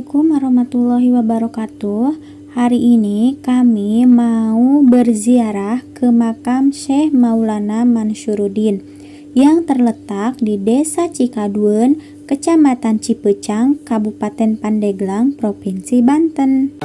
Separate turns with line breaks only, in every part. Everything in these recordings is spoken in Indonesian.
Assalamualaikum warahmatullahi wabarakatuh. Hari ini kami mau berziarah ke makam Syekh Maulana Mansyuruddin yang terletak di Desa Cikaduen, Kecamatan Cipecang, Kabupaten Pandeglang, Provinsi Banten.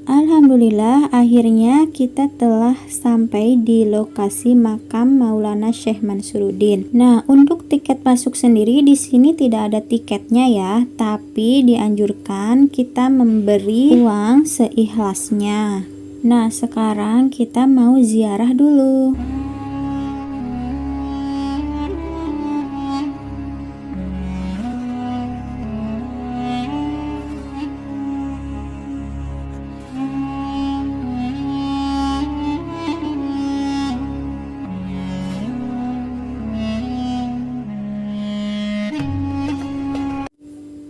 Alhamdulillah, akhirnya kita telah sampai di lokasi makam Maulana Syekh Mansyuruddin. Nah, untuk tiket masuk sendiri di sini tidak ada tiketnya ya, tapi dianjurkan kita memberi uang seikhlasnya. Nah, sekarang kita mau ziarah dulu.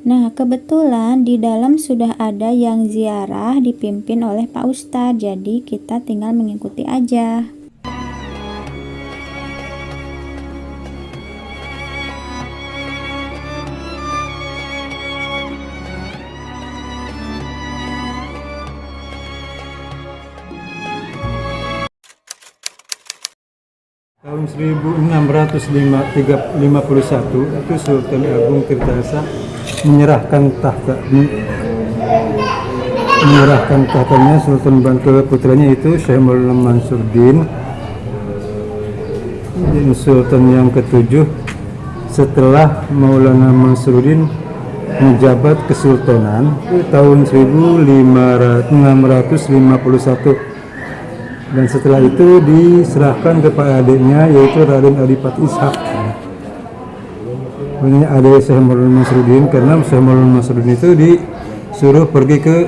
Nah, kebetulan di dalam sudah ada yang ziarah dipimpin oleh Pak Ustadz, jadi kita tinggal mengikuti aja.
Tahun 1651 itu Sultan Agung Tirtayasa menyerahkan tahtanya Sultan Bantul putranya itu Syekh Maulana Mansyuruddin, Sultan yang ketujuh setelah Maulana Mansyuruddin menjabat kesultanan tahun 1651. Dan setelah itu diserahkan kepada adiknya yaitu Raden Adipati Ishak. Ini adik Syekh Maulana Mansyuruddin karena Syekh Maulana Mansyuruddin itu disuruh pergi ke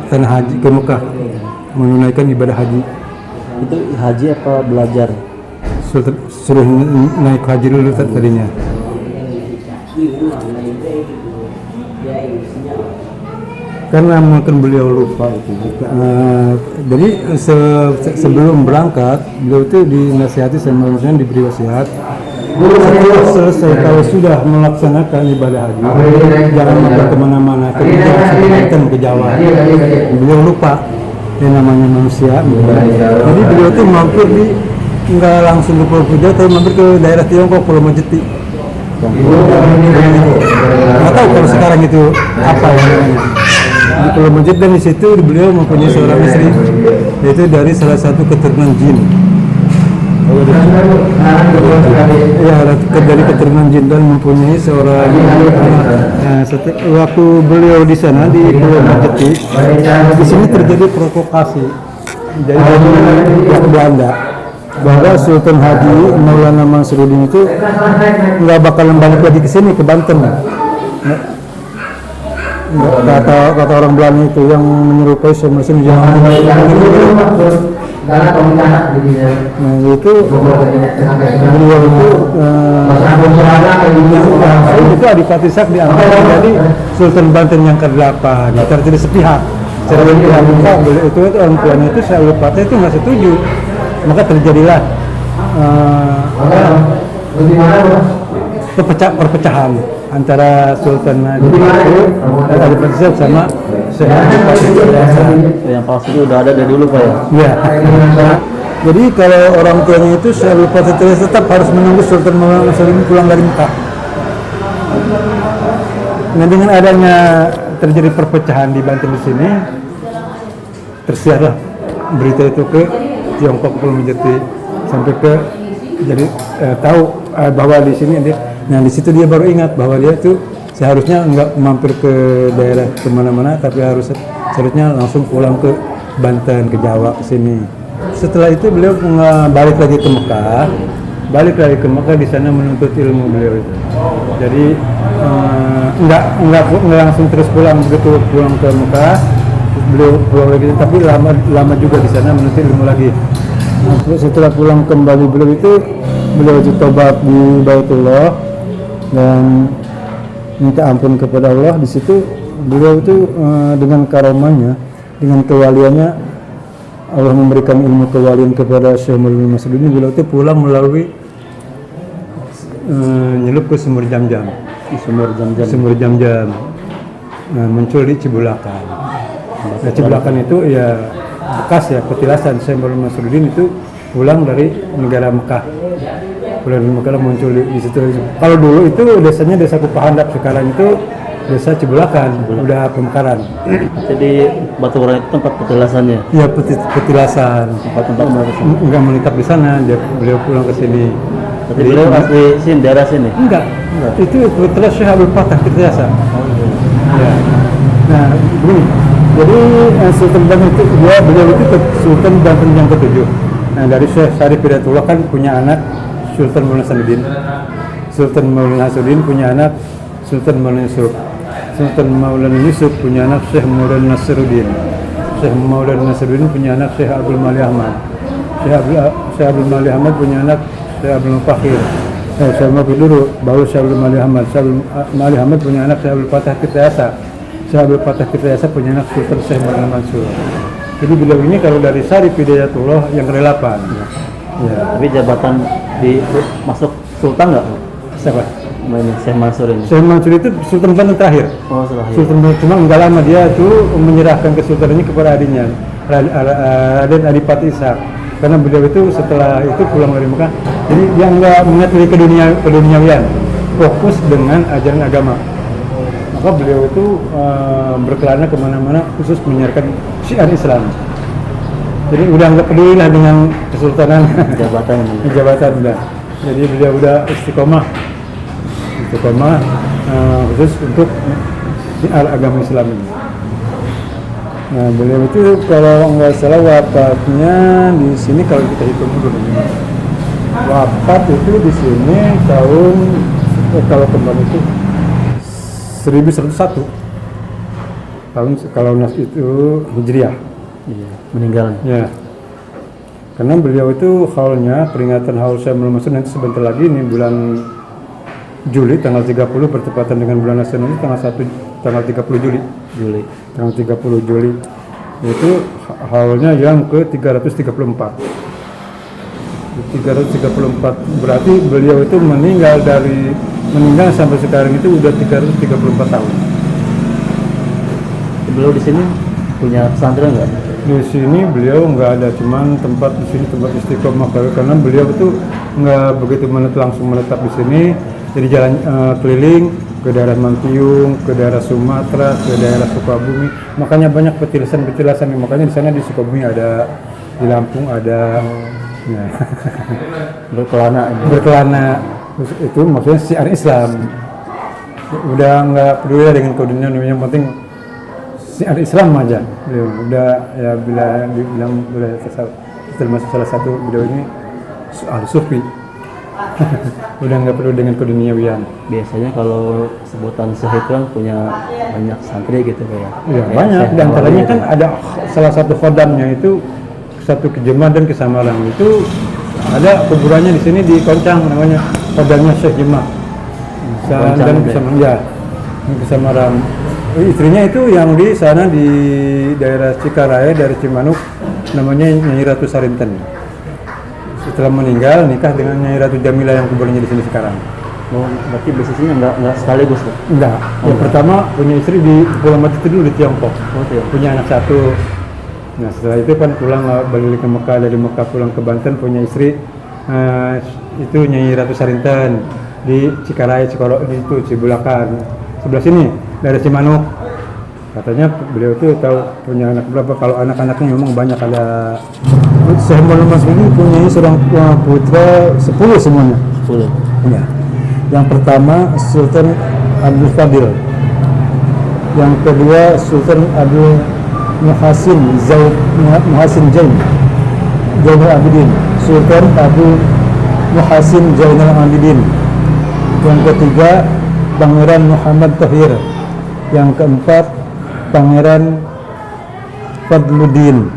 tanah haji, ke Mekah menunaikan ibadah haji.
Itu haji apa belajar?
Suruh naik haji dulu tadinya. Karena mungkin beliau lupa itu. Jadi sebelum berangkat beliau itu dinasihati sama Maulana, diberi wasiat setelah selesai kalau sudah melaksanakan ibadah haji jangan mampir kemana-mana, ke Jawa. Beliau lupa yang namanya manusia. Jadi beliau itu mampir nggak langsung ke Pulau Puja, tapi mampir ke daerah Tiongkok, Pulau Majeti. Nggak tahu kalau sekarang itu apa ya namanya. Di Pulau Majid, dan di situ beliau mempunyai seorang istri, yaitu dari salah satu keturunan jin. Dari keturunan jin dan mempunyai seorang anak. Waktu beliau di sana di Pulau Majid, di sini terjadi provokasi dari pihak Belanda bahwa Sultan Haji Maulana Mansyuruddin itu nggak bakalan balik lagi ke sini, ke Banten. Kata orang Belanda itu yang menyerupai semacam jangan. Nah itu beliau itu Adipati Ishak diangkat menjadi Sultan Banten yang ke-8. Terjadi sepihak. Secara pihak beliau itu orang tuanya itu saya lupa itu nggak setuju, maka terjadilah perpecahan antara Sultan Adipati Ishak sama Syekh Abdul Fatah Tirtayasa.
Yang palsu itu udah ada dari dulu Pak ya?
Ya. Jadi kalau orang tuanya itu Syekh Abdul Fatah Tirtayasa tetap harus menunggu Sultan Maulana Nasruddin pulang dari Mekah. Nah, dengan adanya terjadi perpecahan di Banten di sini, tersiarlah berita itu ke Tiongkok belum menjadi sampai ke jadi tahu bahwa di sini dia. Nah di situ dia baru ingat bahwa dia itu seharusnya nggak mampir ke daerah kemana-mana, tapi seharusnya langsung pulang ke Banten, ke Jawa, ke sini. Setelah itu beliau balik lagi ke Mekah, di sana menuntut ilmu beliau itu. Jadi nggak langsung terus pulang ke Mekah, beliau pulang lagi, tapi lama juga di sana menuntut ilmu lagi. Setelah pulang kembali beliau itu tobat di Baitullah dan minta ampun kepada Allah. Di situ beliau itu dengan karomahnya, dengan kewaliannya, Allah memberikan ilmu kewalian kepada Syekh Maulana Nasruddin. Beliau itu pulang melalui nyelup ke sumur Jam-Jam. Muncul di Cibulakan. Nah, Cibulakan itu ya bekas ya petilasan Syekh Maulana Nasruddin itu pulang dari negara Mekah. Muncul di situ. Kalau dulu itu desanya Desa Kupahandap, sekarang itu Desa Cibulakan, udah pemekaran.
Jadi Batu Orang itu tempat petilasannya?
Ya, petilasan.
Tempat
Enggak menetap di sana, beliau pulang ke sini.
Tapi beliau asli sini, daerah sini?
Enggak. Itu putra Syekh Abdul Fatah Tirtayasa. Ya. Nah, begini. Jadi Sultan Banten itu beliau itu Sultan Banten yang ke-7. Nah, dari Syekh Syarif Hidayatullah kan punya anak Sultan Maulana Nasruddin. Sultan Maulana Nasruddin punya anak Sultan Maulana Yusuf. Sultan Maulana Yusuf punya anak Syekh Maulana Nasruddin. Syekh Maulana Nasruddin punya anak Syekh Abdul Malik Ahmad. Syekh Abdul Malik Ahmad punya anak Syekh Abdul Fakir. Syekh Mafi dulu, baru Syekh Abdul Malik Ahmad. Syekh Abdul Malik Ahmad punya anak Syekh Abdul Fatah Tirtayasa. Syekh Abdul Fatah Tirtayasa punya anak Sultan Syekh Maulana Mansur. Jadi beliau ini kalau dari Syarif Hidayatullah yang ke-8. Ya.
Tapi jabatan masuk Sultan nggak?
Siapa?
Ini Syekh Mansur ini.
Syekh Mansur itu Sultan Banten terakhir.
Oh, terakhir.
Sultan Banten, cuma nggak lama dia itu menyerahkan kesultanannya kepada adiknya, Raden Adipati Ishak. Karena beliau itu setelah itu pulang dari Mekah, jadi dia nggak mengetahui keduniawian, fokus dengan ajaran agama. Maka beliau itu berkelana kemana-mana khusus menyiarkan syiar Islam. Jadi udah nggak peduli lah dengan kesultanan, jabatan udah. Jadi beliau udah istiqomah khusus untuk syiar agama Islam ini. Nah, beliau itu kalau nggak salah wafatnya di sini, kalau kita hitung dulu, wafat itu di sini tahun kalau kemarin itu 1101 tahun, kalau nas itu Hijriah.
Iya, meninggal.
Ya. Karena beliau itu haulnya, peringatan haul Syekh Maulana Nasruddin nanti sebentar lagi ini bulan Juli tanggal 30 bertepatan dengan bulan nasional tanggal 30 Juli. Tanggal 30 Juli itu haulnya yang ke 334. 334 berarti beliau itu meninggal sampai sekarang itu udah 334 tahun.
Beliau di sini punya pesantren nggak?
Di sini beliau nggak ada, cuman tempat di sini tempat istiqomah, karena beliau itu nggak begitu langsung menetap di sini, jadi jalan keliling ke daerah Mantiung, ke daerah Sumatera, ke daerah Sukabumi. Makanya banyak petilasan, makanya di sana di Sukabumi ada, di Lampung ada. Ya. Berkelana itu maksudnya syiar Islam. Udah nggak peduli dengan kodenya, yang penting syiar Islam aja. Udah ya, bila dibilang boleh termasuk salah satu beliau ini sufi. Udah nggak perlu dengan keduniawian.
Biasanya kalau sebutan syekh kan punya banyak santri gitu ya.
Ya banyak. Di antaranya kan ada salah satu khodamnya itu satu ke Jemah dan ke Samarang, itu ada kuburannya di sini di Koncang, namanya khodamnya Syekh Jemah. Dan ke Samarang ya, ke Samarang. Istrinya itu yang di sana di daerah Cikaraya dari Cimanuk, namanya Nyai Ratu Sarinten. Setelah meninggal nikah dengan Nyai Ratu Jamila yang kuburnya di sini sekarang.
Oh, berarti bisnisnya nggak sekaligus tuh?
Enggak. Yang pertama punya istri di Pulau Mati itu dulu di Tiongkok.
Oh, iya.
Punya anak satu. Nah setelah itu kan pulang balik ke Mekah, dari Mekah pulang ke Banten punya istri itu Nyai Ratu Sarinten di Cikarai, Cikolok di itu Cibulakan. Sebelah sini dari Cimanuk. Katanya beliau tuh tahu punya anak berapa. Kalau anak-anaknya memang banyak, ada Syekh Mas ini punya seorang putra 10 semuanya.
10.
Ya. Yang pertama Sultan Abdul Fadil, yang kedua Sultan Abdul Muhassin Zainal Abidin, Sultan Abdul Muhassin Zainal Abidin. Yang ketiga Pangeran Muhammad Tahir. Yang keempat Pangeran Fadluddin.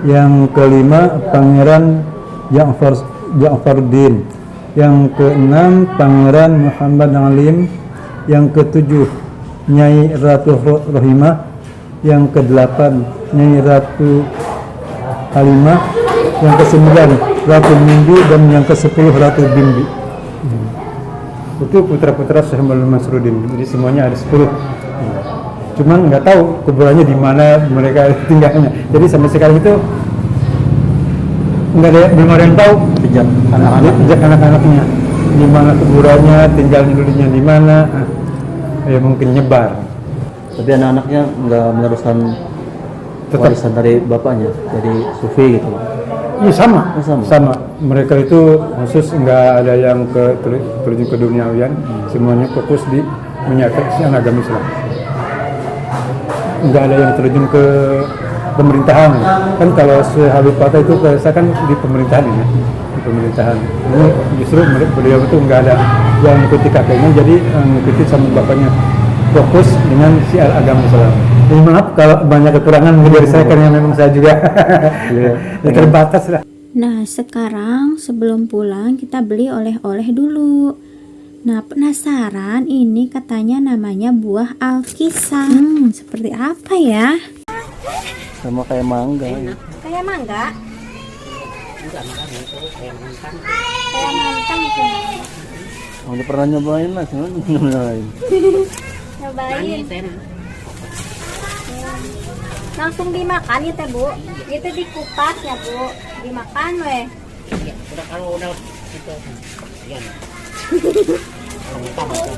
Yang kelima Pangeran Ja'faruddin. Yang keenam Pangeran Muhammad Alim. Yang ketujuh Nyai Ratu Rohimah. Yang kedelapan Nyai Ratu Halimah. Yang kesembilan Ratu Mimbi, dan yang ke-10 Ratu Bimbi. Itu putra-putra Syekh Muhammad Nasruddin. Jadi semuanya ada 10. Cuman nggak tahu kuburannya di mana mereka tinggalnya. Jadi sampai sekarang itu belum ada yang tahu
Sejak anak-anak.
sejak anak-anaknya di mana kuburannya, tinggalnya dulunya di mana. Ya mungkin nyebar.
Tapi anak-anaknya nggak meneruskan
Tetap.
warisan dari bapaknya, jadi sufi gitu.
Iya sama.
Oh, sama.
Sama. Mereka itu khusus nggak ada yang terjun ke duniawian. Semuanya fokus di menyatakan agama Islam. Nggak ada yang terjun ke pemerintahan. Kan kalau Habib Fatah itu saya kan di pemerintahan ini, di pemerintahan. Ini justru beliau itu nggak ada yang mengikuti kakeknya, jadi mengikuti sama bapaknya, fokus dengan siar agama Islam. Jadi maaf kalau banyak kekurangan dari saya, karena memang saya juga ya terbatas lah.
Nah, sekarang sebelum pulang kita beli oleh-oleh dulu. Nah, penasaran, ini katanya namanya buah alkisah. Seperti apa ya?
Sama kayak mangga.
Kayak mangga? Kayak mantang sih.
Udah pernah nyobain lah, cuman belum nyobain.
Nyobain. Langsung dimakan ya teh Bu? Itu dikupas ya Bu? Dimakan weh?
Udah kalau udah itu,